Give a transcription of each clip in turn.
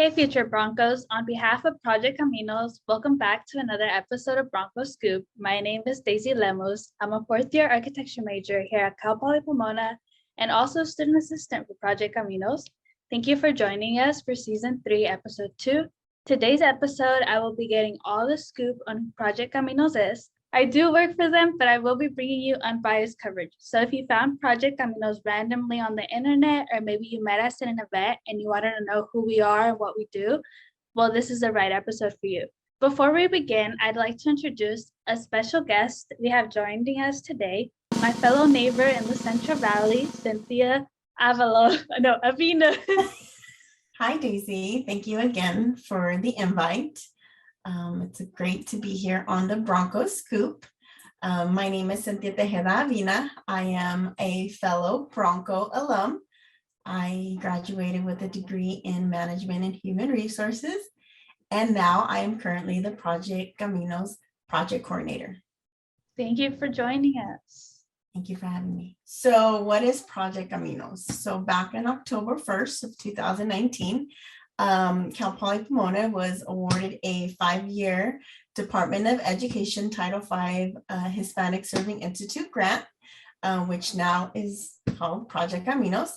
Hey, future Broncos. On behalf of Project CAMINOS, welcome back to another episode of Broncos Scoop. My name is Deicy Lemus. I'm a fourth-year architecture major here at Cal Poly Pomona and also student assistant for Project CAMINOS. Thank you for joining us for Season 3, Episode 2. Today's episode, I will be getting all the scoop on Project CAMINOS. I do work for them, but I will be bringing you unbiased coverage. So if you found Project CAMINOS randomly on the internet, or maybe you met us at an event and you wanted to know who we are and what we do, well, this is the right episode for you. Before we begin, I'd like to introduce a special guest we have joining us today, my fellow neighbor in the Central Valley, Cynthia Avina. Hi, Daisy. Thank you again for the invite. It's great to be here on the Broncos Scoop. My name is Cynthia Avina. I am a fellow Bronco alum. I graduated with a degree in management and human resources, and now I am currently the Project CAMINOS project coordinator. Thank you for joining us. Thank you for having me. So what is Project CAMINOS? So back on October 1st of 2019, Cal Poly Pomona was awarded a 5-year Department of Education Title V Hispanic Serving Institute grant, which now is called Project CAMINOS.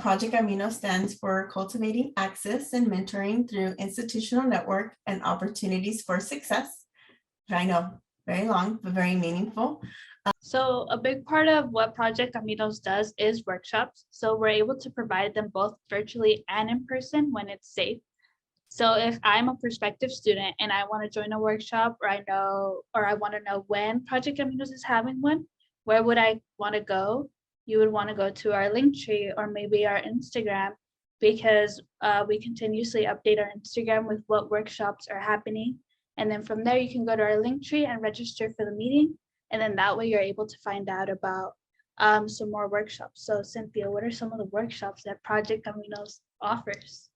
Project CAMINOS stands for Cultivating Access and Mentoring Through Institutional Network and Opportunities for Success. I know, very long, but very meaningful. So a big part of what Project CAMINOS does is workshops. So we're able to provide them both virtually and in person when it's safe. So if I'm a prospective student and I want to join a workshop, or I want to know when Project CAMINOS is having one, where would I want to go? You would want to go to our Linktree or maybe our Instagram, because we continuously update our Instagram with what workshops are happening. And then from there, you can go to our Linktree and register for the meeting. And then that way you're able to find out about some more workshops. So Cynthia, what are some of the workshops that Project CAMINOS offers?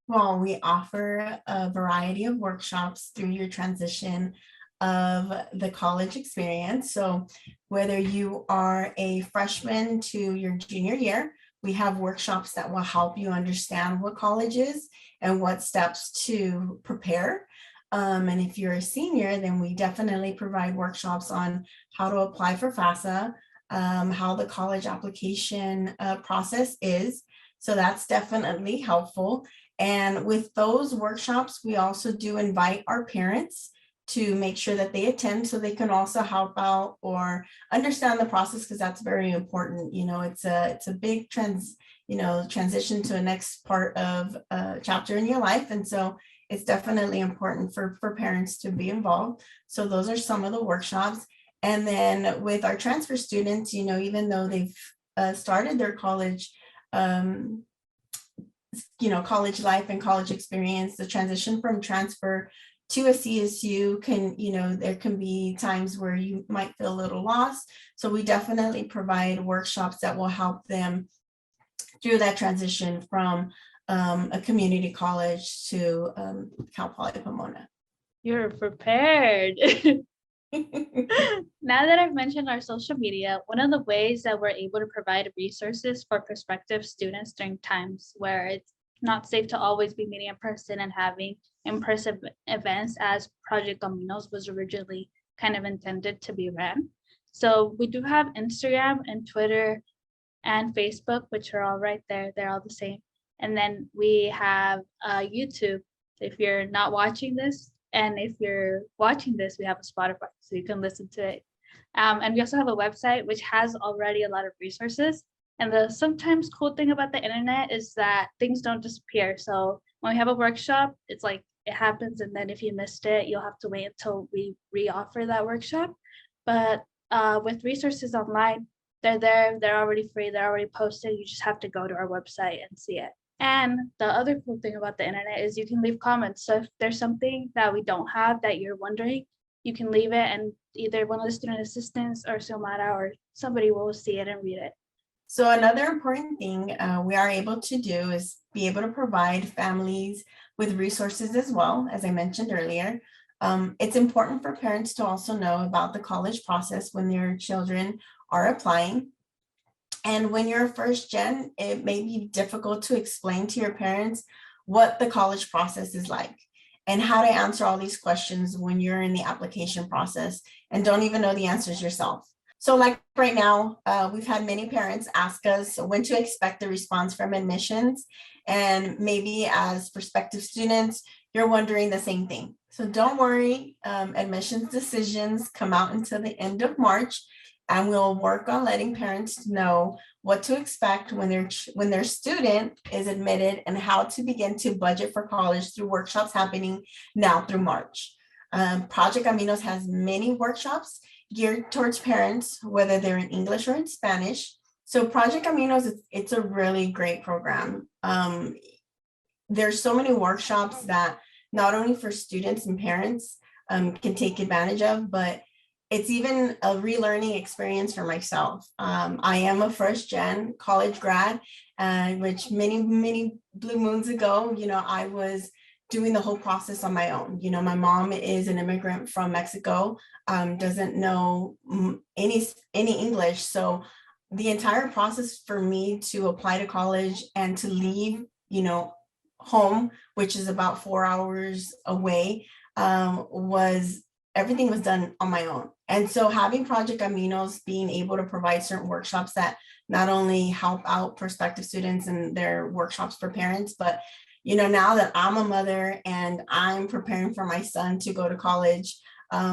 Well, we offer a variety of workshops through your transition of the college experience. So whether you are a freshman to your junior year, we have workshops that will help you understand what college is and what steps to prepare. And if you're a senior, then we definitely provide workshops on how to apply for FAFSA, how the college application process is. So that's definitely helpful. And with those workshops, we also do invite our parents to make sure that they attend so they can also help out or understand the process, because that's very important. You know, it's a big transition to a next part of a chapter in your life. And so it's definitely important for parents to be involved. So those are some of the workshops. And then with our transfer students, you know, even though they've started their college, college life and college experience, the transition from transfer to a CSU there can be times where you might feel a little lost. So we definitely provide workshops that will help them through that transition from a community college to Cal Poly Pomona. You're prepared. Now that I've mentioned our social media, one of the ways that we're able to provide resources for prospective students during times where it's not safe to always be meeting in person and having in-person events, as Project CAMINOS was originally kind of intended to be ran. So we do have Instagram and Twitter and Facebook, which are all right there. They're all the same. And then we have YouTube. If you're not watching this, and if you're watching this, we have a Spotify, so you can listen to it. And we also have a website, which has already a lot of resources. And the sometimes cool thing about the internet is that things don't disappear. So when we have a workshop, it's like it happens. And then if you missed it, you'll have to wait until we re-offer that workshop. But with resources online, they're there, they're already free, they're already posted. You just have to go to our website and see it. And the other cool thing about the internet is you can leave comments. So if there's something that we don't have that you're wondering, you can leave it, and either one of the student assistants or Xiomara or somebody will see it and read it. So another important thing we are able to do is be able to provide families with resources as well, as I mentioned earlier. It's important for parents to also know about the college process when their children are applying. And when you're a first gen, it may be difficult to explain to your parents what the college process is like and how to answer all these questions when you're in the application process and don't even know the answers yourself. So like right now, we've had many parents ask us when to expect the response from admissions. And maybe as prospective students, you're wondering the same thing. So don't worry, admissions decisions come out until the end of March, and we'll work on letting parents know what to expect when their student is admitted and how to begin to budget for college through workshops happening now through March. Project CAMINOS has many workshops geared towards parents, whether they're in English or in Spanish. So Project CAMINOS, it's a really great program. There's so many workshops that not only for students and parents can take advantage of, but it's even a relearning experience for myself. I am a first gen college grad, which many blue moons ago, I was doing the whole process on my own. My mom is an immigrant from Mexico, doesn't know any English. So the entire process for me to apply to college and to leave, home, which is about 4 hours away, everything was done on my own. And so having Project CAMINOS, being able to provide certain workshops that not only help out prospective students and their workshops for parents, but now that I'm a mother and I'm preparing for my son to go to college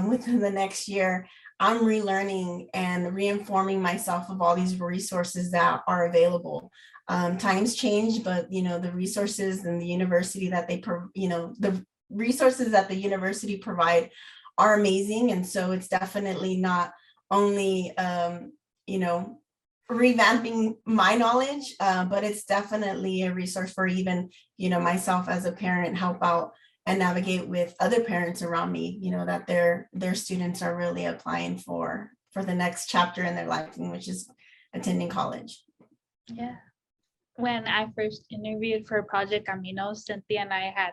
within the next year, I'm relearning and reinforming myself of all these resources that are available. Times change, but the resources and the university that the resources that the university provide are amazing. And so it's definitely not only revamping my knowledge, but it's definitely a resource for even myself as a parent, help out and navigate with other parents around me, that their students are really applying for the next chapter in their life, which is attending college. Yeah. When I first interviewed for Project CAMINOS, Cynthia and I had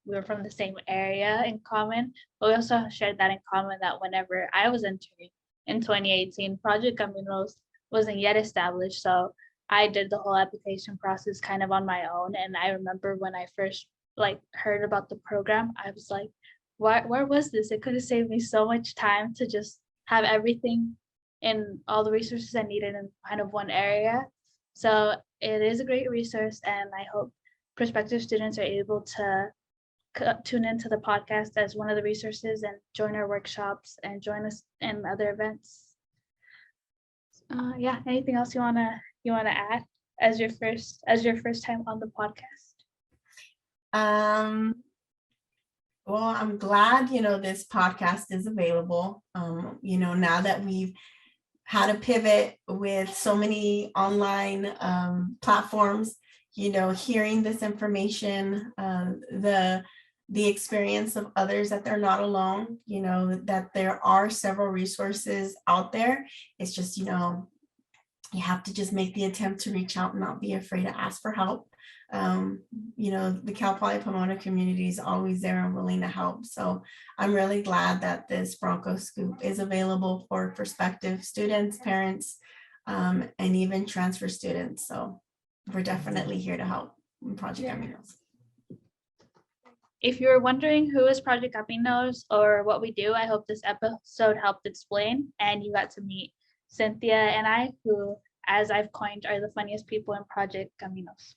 we were from the same area in common, but we also shared that in common that whenever I was entering in 2018, Project CAMINOS wasn't yet established. So I did the whole application process kind of on my own. And I remember when I first heard about the program, I was like, where was this? It could have saved me so much time to just have everything and all the resources I needed in kind of one area. So it is a great resource, and I hope prospective students are able to tune into the podcast as one of the resources and join our workshops and join us in other events. Yeah, anything else you wanna add as your first time on the podcast? Well, I'm glad this podcast is available. Now that we've had to pivot with so many online platforms, hearing this information, the experience of others, that they're not alone, that there are several resources out there. It's just, you have to just make the attempt to reach out and not be afraid to ask for help. The Cal Poly Pomona community is always there and willing to help. So I'm really glad that this Broncos Scoop is available for prospective students, parents, and even transfer students. So we're definitely here to help in Project CAMINOS. If you're wondering who is Project CAMINOS or what we do, I hope this episode helped explain and you got to meet Cynthia and I, who, as I've coined, are the funniest people in Project CAMINOS.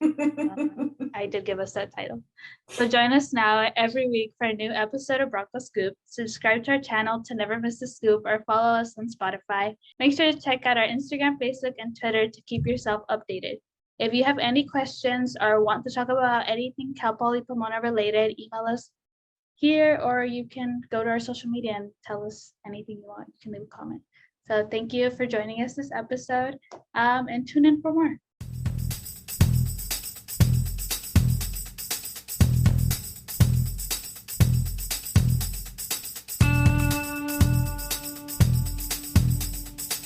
I did give us that title. So join us now every week for a new episode of Broncos Scoop. Subscribe to our channel to never miss a scoop or follow us on Spotify. Make sure to check out our Instagram, Facebook, and Twitter to keep yourself updated. If you have any questions or want to talk about anything Cal Poly Pomona related, email us here, or you can go to our social media and tell us anything you want. You can leave a comment. So thank you for joining us this episode, and tune in for more.